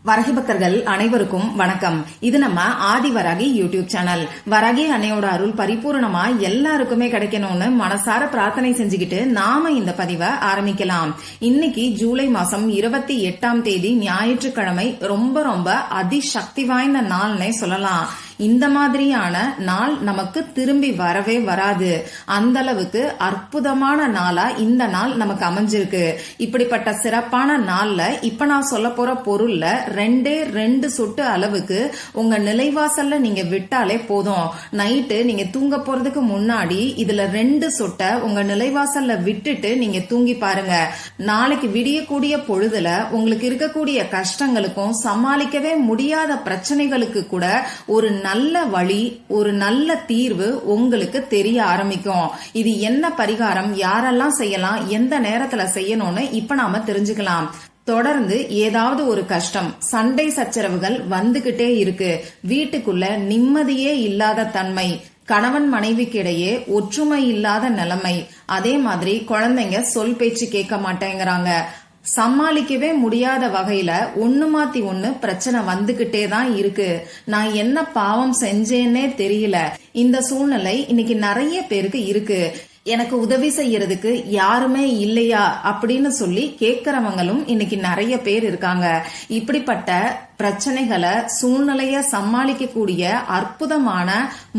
வரகி பக்தர்கள் அனைவருக்கும் வணக்கம். இது நம்ம ஆதி வராகி யூடியூப் சேனல். வராகி அன்னையோட அருள் பரிபூர்ணமா எல்லாருக்குமே கிடைக்கணும்னு மனசார பிரார்த்தனை செஞ்சுக்கிட்டு நாம இந்த பதிவை ஆரம்பிக்கலாம். இன்னைக்கு ஜூலை மாசம் 28ஆம் தேதி ஞாயிற்றுக்கிழமை. ரொம்ப ரொம்ப அதிசக்தி வாய்ந்த நாள்னே சொல்லலாம். இந்த மாதிரியான நாள் நமக்கு திரும்பி வரவே வராது. அந்த அளவுக்கு அற்புதமான நாளா இந்த நாள் நமக்கு அமைஞ்சிருக்கு. இப்படிப்பட்ட சிறப்பான நாள்ல இப்ப நான் சொல்ல போற பொருள்ல 2 சொட்டு அளவுக்கு உங்க நிலைவாசல்ல நீங்க விட்டாலே போதும். நைட்டு நீங்க தூங்க போறதுக்கு முன்னாடி இதுல 2 சொட்டை உங்க நிலைவாசல்ல விட்டுட்டு நீங்க தூங்கி பாருங்க. நாளைக்கு விடியக்கூடிய பொழுதுல உங்களுக்கு இருக்கக்கூடிய கஷ்டங்களுக்கும் சமாளிக்கவே முடியாத பிரச்சனைகளுக்கு கூட ஒரு நல்ல வழி, ஒரு நல்ல தீர்வு உங்களுக்கு தெரிய ஆரம்பிக்கும். இது என்ன பரிகாரம், யாரெல்லாம் செய்யலாம், எந்த நேரத்துல செய்யணும்னு இப்ப நாம தெரிஞ்சுக்கலாம். தொடர்ந்து ஏதாவது ஒரு கஷ்டம், சண்டை சச்சரவுகள் வந்துகிட்டே இருக்கு. வீட்டுக்குள்ள நிம்மதியே இல்லாத தன்மை, கணவன் மனைவிக்கு இடையே ஒற்றுமை இல்லாத நிலைமை, அதே மாதிரி குழந்தைங்க சொல் பேச்சு கேட்க மாட்டேங்கிறாங்க. சமாளிக்கவே முடியாத வகையில ஒண்ணு மாத்தி ஒண்ணு பிரச்சனை வந்துகிட்டே தான் இருக்கு. நான் என்ன பாவம் செஞ்சேன்னே தெரியல. இந்த சூழ்நிலை இன்னைக்கு நிறைய பேருக்கு இருக்கு. எனக்கு உதவி செய்யறதுக்கு யாருமே இல்லையா அப்படின்னு சொல்லி கேக்குறவங்களும் இன்னைக்கு நிறைய பேர் இருக்காங்க. இப்படிப்பட்ட பிரச்சனைகளை, சூழ்நிலைய சமாளிக்கக்கூடிய அற்புதமான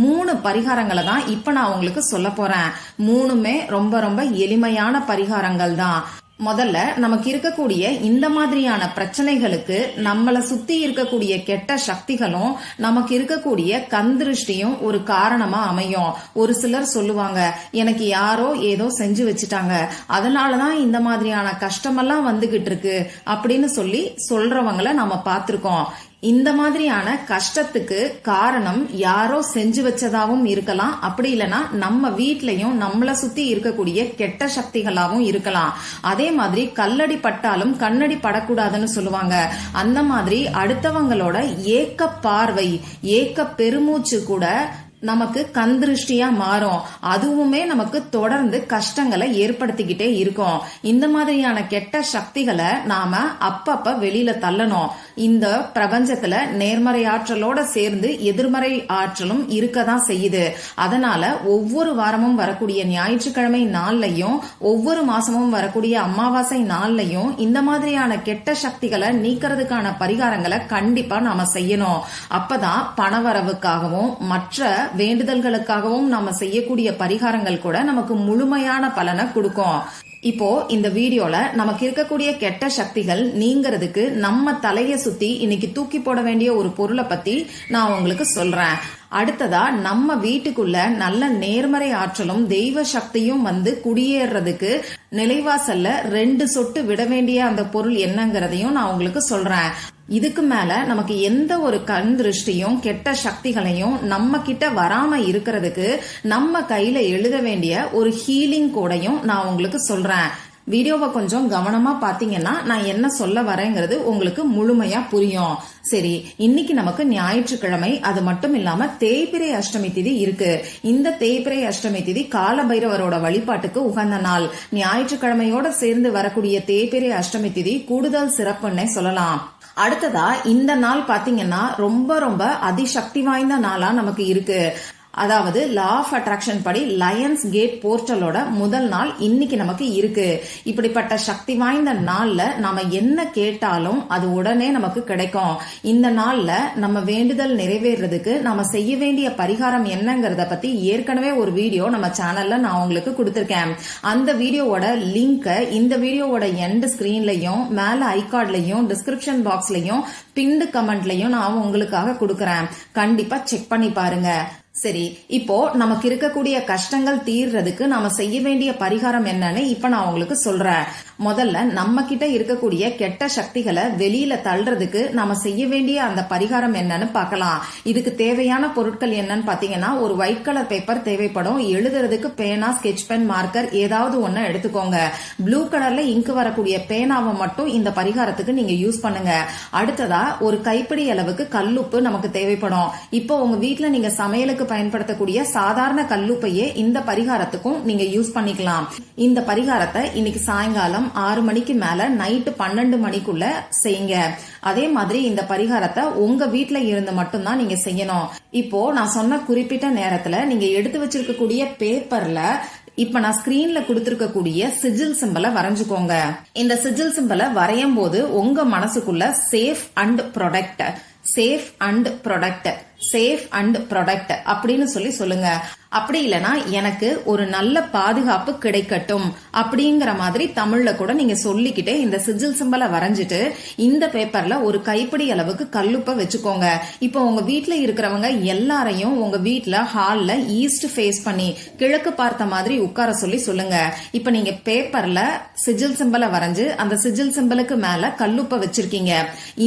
3 பரிகாரங்களை தான் இப்ப நான் உங்களுக்கு சொல்ல போறேன். 3மே ரொம்ப ரொம்ப எளிமையான பரிகாரங்கள் தான். முதல்ல நமக்கு இருக்கக்கூடிய இந்த மாதிரியான பிரச்சனைகளுக்கு நம்மள சுத்தி இருக்கக்கூடிய கெட்ட சக்திகளும் நமக்கு இருக்கக்கூடிய கந்திருஷ்டியும் ஒரு காரணமா அமையும். ஒரு சிலர் சொல்லுவாங்க, எனக்கு யாரோ ஏதோ செஞ்சு வச்சுட்டாங்க, அதனாலதான் இந்த மாதிரியான கஷ்டமெல்லாம் வந்துகிட்டு இருக்கு அப்படின்னு சொல்லி சொல்றவங்களை நாம பார்த்திருக்கோம். இந்த மாதிரியான கஷ்டத்துக்கு காரணம் யாரோ செஞ்சு வச்சதாவும் இருக்கலாம். அப்படி இல்லைன்னா நம்ம வீட்லயும் நம்மள சுத்தி இருக்கக்கூடிய கெட்ட சக்திகளாவும் இருக்கலாம். அதே மாதிரி கல்லடி பட்டாலும் கண்ணடி படக்கூடாதுன்னு சொல்லுவாங்க. அந்த மாதிரி அடுத்தவங்களோட ஏக்க பார்வை, ஏக்க பெருமூச்சு கூட நமக்கு கந்திருஷ்டியா மாறும். அதுவுமே நமக்கு தொடர்ந்து கஷ்டங்களை ஏற்படுத்திக்கிட்டே இருக்கும். இந்த மாதிரியான கெட்ட சக்திகளை நாம அப்பப்ப வெளியில தள்ளணும். இந்த பிரபஞ்சத்துல நேர்மறை ஆற்றலோட சேர்ந்து எதிர்மறை ஆற்றலும் இருக்கதான் செய்யுது. அதனால ஒவ்வொரு வாரமும் வரக்கூடிய ஞாயிற்றுக்கிழமை நாள்லயும், ஒவ்வொரு மாசமும் வரக்கூடிய அமாவாசை நாள்லயும் இந்த மாதிரியான கெட்ட சக்திகளை நீக்கிறதுக்கான பரிகாரங்களை கண்டிப்பா நாம செய்யணும். அப்பதான் பணவரவுக்காகவும் மற்ற வேண்டுதல்களுக்காகவும் நாம செய்யக்கூடிய பரிகாரங்கள் கூட நமக்கு முழுமையான பலனை கொடுக்கும். இப்போ இந்த வீடியோல நமக்கு இருக்கக்கூடிய கெட்ட சக்திகள் நீங்கிறதுக்கு நம்ம தலைய சுத்தி இன்னைக்கு தூக்கி போட வேண்டிய ஒரு பொருளை பத்தி நான் உங்களுக்கு சொல்றேன். அடுத்ததா நம்ம வீட்டுக்குள்ள நல்ல நேர்மறை ஆற்றலும் தெய்வ சக்தியும் வந்து குடியேறதுக்கு நிலைவாசல்ல 2 சொட்டு விட வேண்டிய அந்த பொருள் என்னங்கிறதையும் நான் உங்களுக்கு சொல்றேன். இதுக்கு மேல நமக்கு எந்த ஒரு கண் திருஷ்டியும் கெட்ட சக்திகளையும் நம்ம கிட்ட வராம இருக்கிறதுக்கு நம்ம கையில எழுத வேண்டிய ஒரு ஹீலிங் கோடையும் நான் உங்களுக்கு சொல்றேன். வீடியோவை கொஞ்சம் கவனமா பாத்தீங்கன்னா நான் என்ன சொல்ல வரேங்கிறது உங்களுக்கு முழுமையா புரியும். சரி, இன்னைக்கு நமக்கு ஞாயிற்றுக்கிழமை. அது மட்டும் இல்லாம தேய்பிறை அஷ்டமி திதி இருக்கு. இந்த தேய்பிறை அஷ்டமி திதி கால பைரவரோட வழிபாட்டுக்கு உகந்த நாள். ஞாயிற்றுக்கிழமையோட சேர்ந்து வரக்கூடிய தேய்பிறை அஷ்டமி திதி கூடுதல் சிறப்புன்னே சொல்லலாம். அடுத்ததா இந்த நாள் பாத்தீங்கன்னா ரொம்ப ரொம்ப அதிசக்தி வாய்ந்த நாளா நமக்கு இருக்கு. அதாவது லா ஆஃப் அட்ராக்ஷன் படி லயன்ஸ் கேட் போர்ட்டலோட முதல் நாள் இன்னைக்கு நமக்கு இருக்கு. இப்படிப்பட்ட சக்தி வாய்ந்த நாள்ல நாம என்ன கேட்டாலும் அது உடனே நமக்கு கிடைக்கும். இந்த நாள்ல நம்ம வேண்டுதல் நிறைவேறதுக்கு நாம செய்ய வேண்டிய பரிகாரம் என்னங்கறத பத்தி ஏற்கனவே ஒரு வீடியோ நம்ம சேனல்ல நான் உங்களுக்கு கொடுத்திருக்கேன். அந்த வீடியோவோட லிங்க் இந்த வீடியோவோட எண்ட் ஸ்கிரீன்லயும், மேல ஐகார்ட்லயும், டிஸ்கிரிப்ஷன் பாக்ஸ்லயும், பின்டு கமெண்ட்லயும் நான் உங்களுக்காக கொடுக்கறேன். கண்டிப்பா செக் பண்ணி பாருங்க. சரி, இப்போ நமக்கு இருக்கக்கூடிய கஷ்டங்கள் தீர்றதுக்கு நாம செய்ய வேண்டிய பரிகாரம் என்னன்னு இப்ப நான் உங்களுக்கு சொல்றேன். முதல்ல நம்ம கிட்ட இருக்கக்கூடிய கெட்ட சக்திகளை வெளியில தள்ளுறதுக்கு நாம செய்ய வேண்டிய அந்த பரிகாரம் என்னன்னு பார்க்கலாம். இதுக்கு தேவையான பொருட்கள் என்னன்னு பாத்தீங்கன்னா, ஒரு ஒயிட் கலர் பேப்பர் தேவைப்படும். எழுதுறதுக்கு பேனா, ஸ்கெட்ச் பென், மார்க்கர் ஏதாவது ஒண்ணு எடுத்துக்கோங்க. ப்ளூ கலர்ல இங்கு வரக்கூடிய பேனாவை மட்டும் இந்த பரிகாரத்துக்கு நீங்க யூஸ் பண்ணுங்க. அடுத்ததா ஒரு கைப்பிடி அளவுக்கு கல்லுப்பு நமக்கு தேவைப்படும். இப்போ உங்க வீட்டுல நீங்க சமையலுக்கு சமையலுக்கு பயன்படுத்தக்கூடிய சாதாரண கல்லுப்பையே இந்த பரிகாரத்துக்கும் நீங்க யூஸ் பண்ணிக்கலாம். இந்த பரிகாரத்தை இன்னைக்கு சாயங்காலம் 6 மணிக்கு மேல நைட்டு 12 மணிக்குள்ள செய்யுங்க. அதே மாதிரி இந்த பரிகாரத்தை உங்க வீட்டுல இருந்து மட்டும்தான் நீங்க செய்யணும். இப்போ நான் சொன்ன குறிப்பிட்ட நேரத்துல நீங்க எடுத்து வச்சிருக்கக்கூடிய பேப்பர்ல இப்ப நான் ஸ்கிரீன்ல கொடுத்திருக்கக்கூடிய சிஜில் சிம்பலை வரைஞ்சுக்கோங்க. இந்த சிஜில் சிம்பலை வரையும் போது உங்க மனசுக்குள்ள safe and product, safe and product, safe and product அப்படின்னு சொல்லுங்க. அப்படி இல்லைன்னா எனக்கு ஒரு நல்ல பாதுகாப்பு கிடைக்கட்டும் அப்படிங்கிற மாதிரி தமிழ்ல கூட நீங்க சொல்லிக்கிட்டே இந்த சிஜில் சிம்பலை வரைஞ்சிட்டு இந்த பேப்பர்ல ஒரு கைப்பிடி அளவுக்கு கல்லுப்பை வச்சுக்கோங்க. இப்போ உங்க வீட்டுல இருக்கிறவங்க எல்லாரையும் உங்க வீட்டுல ஹால்ல ஈஸ்ட் ஃபேஸ் பண்ணி கிழக்கு பார்த்த மாதிரி உட்கார சொல்லுங்க. இப்ப நீங்க பேப்பர்ல சிஜில் சிம்பலை வரைஞ்சு அந்த சிஜில் சிம்பலுக்கு மேல கல்லுப்பை வச்சிருக்கீங்க.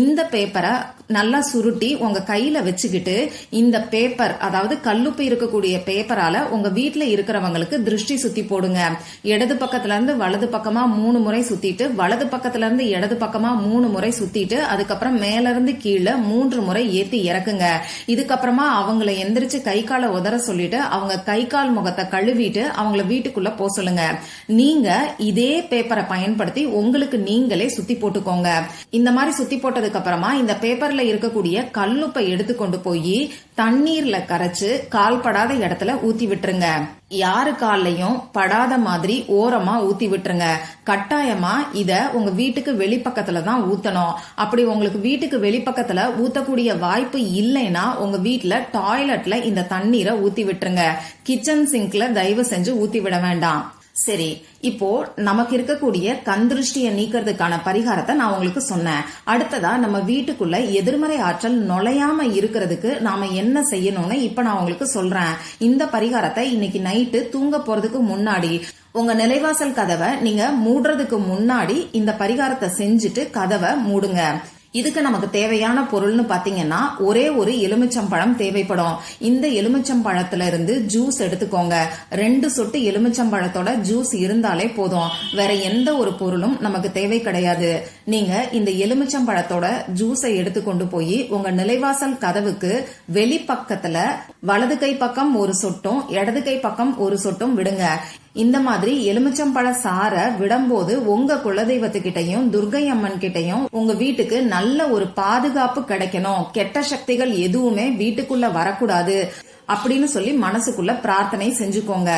இந்த பேப்பரை நல்லா சுருட்டி உங்க கையில வச்சுக்கிட்டு இந்த பேப்பர், அதாவது கல்லுப்பு இருக்கக்கூடிய பேப்பரால உங்க வீட்டுல இருக்கிறவங்களுக்கு திருஷ்டி சுத்தி போடுங்க. இடது பக்கத்துல இருந்து வலது பக்கமா 3 முறை சுத்திட்டு, வலது பக்கத்துல இருந்து இடது பக்கமா 3 முறை சுத்திட்டு, அதுக்கப்புறம் மேல இருந்து கீழே 3 முறை ஏத்தி இறக்குங்க. இதுக்கப்புறமா அவங்கள எந்திரிச்சு கை காலை உதற சொல்லிட்டு அவங்க கை கால் முகத்தை கழுவிட்டு அவங்கள வீட்டுக்குள்ள போக சொல்லுங்க. நீங்க இதே பேப்பரை பயன்படுத்தி உங்களுக்கு நீங்களே சுத்தி போட்டுக்கோங்க. இந்த மாதிரி சுத்தி போட்டதுக்கு அப்புறமா இந்த பேப்பர்ல இருக்கக்கூடிய கல்லுப்பை எடுத்துக்கொண்டு போய் தண்ணீர்ல கரைச்சு கால் படாத இடத்துல ஊத்தி விட்டுருங்க. யாரு காலையும் படாத மாதிரி ஓரமா ஊத்தி விட்டுருங்க. கட்டாயமா இத உங்க வீட்டுக்கு வெளிப்பக்கத்துல தான் ஊத்தணும். அப்படி உங்களுக்கு வீட்டுக்கு வெளிப்பக்கத்துல ஊத்தக்கூடிய வாய்ப்பு இல்லைன்னா உங்க வீட்டுல டாய்லெட்ல இந்த தண்ணீரை ஊத்தி விட்டுருங்க. கிச்சன் சிங்க்ல தயவு செஞ்சு ஊத்தி விட வேண்டாம். சரி, இப்போ நமக்கு இருக்கக்கூடிய கந்திருஷ்டியை நீக்கிறதுக்கான பரிகாரத்தை நான் உங்களுக்கு சொன்னேன். அடுத்ததா நம்ம வீட்டுக்குள்ள எதிர்மறை ஆற்றல் நுழையாம இருக்கிறதுக்கு நாம என்ன செய்யணும்னு இப்ப நான் உங்களுக்கு சொல்றேன். இந்த பரிகாரத்தை இன்னைக்கு நைட்டு தூங்க போறதுக்கு முன்னாடி உங்க நிலைவாசல் கதவை நீங்க மூடுறதுக்கு முன்னாடி இந்த பரிகாரத்தை செஞ்சுட்டு கதவை மூடுங்க. இதுக்கு நமக்கு தேவையான பொருள்னு பாத்தீங்கன்னா ஒரே ஒரு எலுமிச்சம்பழம் தேவைப்படும். இந்த எலுமிச்சம்பழத்துல இருந்து ஜூஸ் எடுத்துக்கோங்க. 2 சொட்டு எலுமிச்சம்பழத்தோட ஜூஸ் இருந்தாலே போதும். வேற எந்த ஒரு பொருளும் நமக்கு தேவை கிடையாது. நீங்க இந்த எலுமிச்சம்பழத்தோட ஜூஸை எடுத்துக்கொண்டு போய் உங்க நிலைவாசல் கதவுக்கு வெளிப்பக்கத்துல வலது கை பக்கம் 1 சொட்டும் இடது கை பக்கம் 1 சொட்டும் விடுங்க. இந்த மாதிரி எலுமிச்சம்பழ சார விடும்போது உங்க குலதெய்வத்துக்கிட்டையும் துர்கை அம்மன் கிட்டையும் உங்க வீட்டுக்கு நல்ல ஒரு பாதுகாப்பு கிடைக்கணும், கெட்ட சக்திகள் எதுவுமே வீட்டுக்குள்ள வரக்கூடாது அப்படின்னு சொல்லி மனசுக்குள்ள பிரார்த்தனை செஞ்சுக்கோங்க.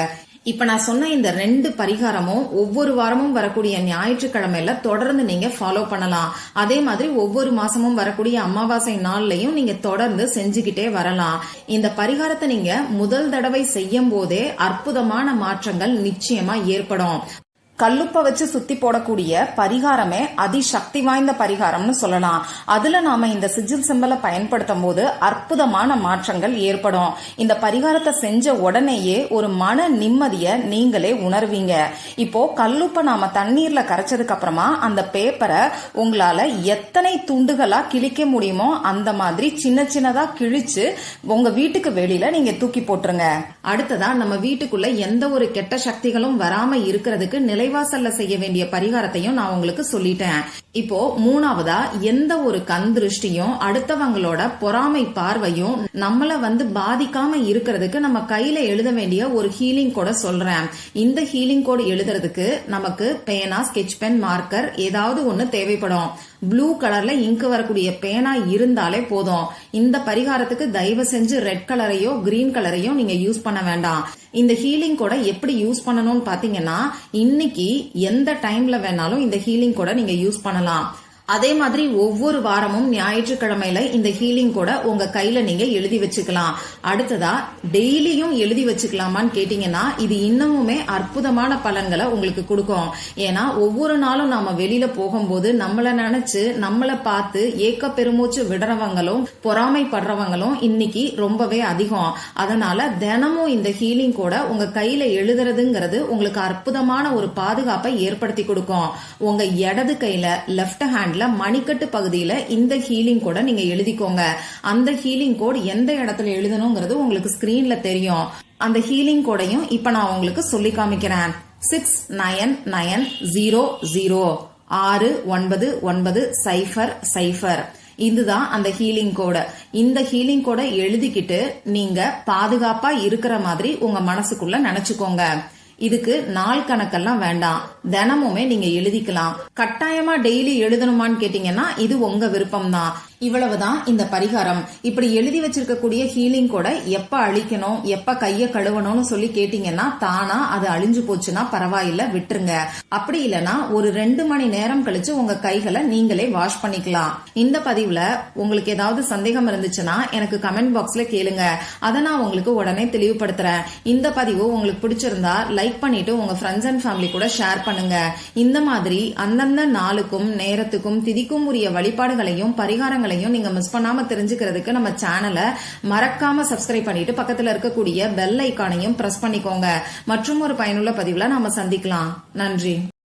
இப்ப நான் சொன்ன இந்த 2 பரிகாரமும் ஒவ்வொரு வாரமும் வரக்கூடிய ஞாயிற்றுக்கிழமையில தொடர்ந்து நீங்க ஃபாலோ பண்ணலாம். அதே மாதிரி ஒவ்வொரு மாசமும் வரக்கூடிய அமாவாசை நாள்லயும் நீங்க தொடர்ந்து செஞ்சுக்கிட்டே வரலாம். இந்த பரிகாரத்தை நீங்க முதல் தடவை செய்யும் போதே அற்புதமான மாற்றங்கள் நிச்சயமா ஏற்படும். கல்லுப்பை வச்சு சுத்தி போடக்கூடிய பரிகாரமே அதிசக்தி வாய்ந்த பரிகாரம்னு சொல்லலாம். அதுல நாம இந்த சிஜில் சிம்பலை பயன்படுத்தும் போது அற்புதமான மாற்றங்கள் ஏற்படும். இந்த பரிகாரத்தை செஞ்ச உடனேயே ஒரு மன நிம்மதிய நீங்களே உணர்வீங்க. இப்போ கல்லுப்பை நாம தண்ணீர்ல கரைச்சதுக்கு அப்புறமா அந்த பேப்பரை உங்களால எத்தனை துண்டுகளா கிழிக்க முடியுமோ அந்த மாதிரி சின்ன சின்னதா கிழிச்சு உங்க வீட்டுக்கு வெளியில நீங்க தூக்கி போட்டுருங்க. அடுத்ததா நம்ம வீட்டுக்குள்ள எந்த ஒரு கெட்ட சக்திகளும் வராம இருக்கிறதுக்கு நிலைவாசல்ல செய்ய வேண்டிய பரிகாரத்தையும் நான் உங்களுக்கு சொல்லிட்டேன். இப்போ 3வதா எந்த ஒரு கண் திருஷ்டியும் அடுத்தவங்களோட பொறாமை பார்வையும் நம்மள பாதிக்காம இருக்கிறதுக்கு நம்ம கையில எழுத வேண்டிய ஒரு ஹீலிங் கோட சொல்றேன். இந்த ஹீலிங் கோட் எழுதுறதுக்கு நமக்கு பேனா, ஸ்கெட்ச் பென், மார்க்கர் ஏதாவது ஒண்ணு தேவைப்படும். ப்ளூ கலர்ல இங்கு வரக்கூடிய பேனா இருந்தாலே போதும். இந்த பரிகாரத்துக்கு தயவு செஞ்சு ரெட் கலரையோ கிரீன் கலரையோ நீங்க யூஸ் பண்ண வேண்டாம். இந்த ஹீலிங் கோட எப்படி யூஸ் பண்ணணும்னு பாத்தீங்கன்னா இன்னைக்கு எந்த டைம்ல வேணாலும் இந்த ஹீலிங் கோட நீங்க யூஸ் பண்ணலாம். அதே மாதிரி ஒவ்வொரு வாரமும் ஞாயிற்றுக்கிழமையில இந்த ஹீலிங் கூட உங்க கையில நீங்க எழுதி வச்சுக்கலாம். அடுத்ததா டெய்லியும் எழுதி வச்சுக்கலாமான்னு கேட்டீங்கன்னா இது இன்னமுமே அற்புதமான பலன்களை உங்களுக்கு கொடுக்கும். ஏன்னா ஒவ்வொரு நாளும் நாம வெளியில போகும்போது நம்மள நினைச்சு நம்மள பார்த்து ஏக்க பெருமூச்சு விடுறவங்களும் பொறாமைப்படுறவங்களும் இன்னைக்கு ரொம்பவே அதிகம். அதனால தினமும் இந்த ஹீலிங் கூட உங்க கையில எழுதுறதுங்கிறது உங்களுக்கு அற்புதமான ஒரு பாதுகாப்பை ஏற்படுத்தி கொடுக்கும். உங்க இடது கையில லெப்ட் ஹேண்ட்ல மணிக்கட்டு பகுதியில இந்த ஹீலிங் கோட நீங்க எழுதிக்கோங்க. அந்த ஹீலிங் கோட் எந்த இடத்துல எழுதணுங்கிறது உங்களுக்கு ஸ்கிரீன்ல தெரியும். அந்த ஹீலிங் கோடையும் இப்ப நான் உங்களுக்கு சொல்லி காமிக்கிறேன். 6990069990. இதுதான் அந்த ஹீலிங் கோடு. இந்த ஹீலிங் கோடை எழுதிக்கிட்டு நீங்க பாதுகாப்பா இருக்கிற மாதிரி உங்க மனசுக்குள்ள நினைச்சுக்கோங்க. இதுக்கு நாள் கணக்கெல்லாம் வேண்டாம், தினமுமே நீங்க எழுதிக்கலாம். கட்டாயமா டெய்லி எழுதணுமான்னு கேட்டீங்கன்னா இது உங்க விருப்பம் தான். இவ்வளவுதான் இந்த பரிகாரம். இப்படி எழுதி வச்சிருக்கக்கூடிய ஹீலிங் கூட எப்ப அழிக்கணும், எப்ப கைய கழுவணும்னு சொல்லி கேட்டீங்கன்னா தானா அது அழிஞ்சு போச்சுன்னா பரவாயில்ல, விட்டுருங்க. அப்படி இல்லைன்னா ஒரு 2 மணி நேரம் கழிச்சு உங்க கைகளை நீங்களே வாஷ் பண்ணிக்கலாம். இந்த பதிவுல உங்களுக்கு ஏதாவது சந்தேகம் இருந்துச்சுன்னா எனக்கு கமெண்ட் பாக்ஸ்ல கேளுங்க, அதை நான் உங்களுக்கு உடனே தெளிவுபடுத்துறேன். இந்த பதிவு உங்களுக்கு பிடிச்சிருந்தா லைக் பண்ணிட்டு உங்க ஃப்ரெண்ட்ஸ் அண்ட் ஃபேமிலி கூட ஷேர் பண்ணுங்க. இந்த மாதிரி அந்தந்த நாளுக்கும் நேரத்துக்கும் திதிக்கும் உரிய வழிபாடுகளையும் பரிகாரங்களையும் நீங்க மிஸ் பண்ணாம தெரிஞ்சுக்கிறதுக்கு நம்ம சேனலை மறக்காம சப்ஸ்கிரைப் பண்ணிட்டு பக்கத்துல இருக்கக்கூடிய பெல் ஐகானையும் பிரஸ் பண்ணிக்கோங்க. மற்றும் ஒரு பயனுள்ள பதிவுல நாம சந்திக்கலாம். நன்றி.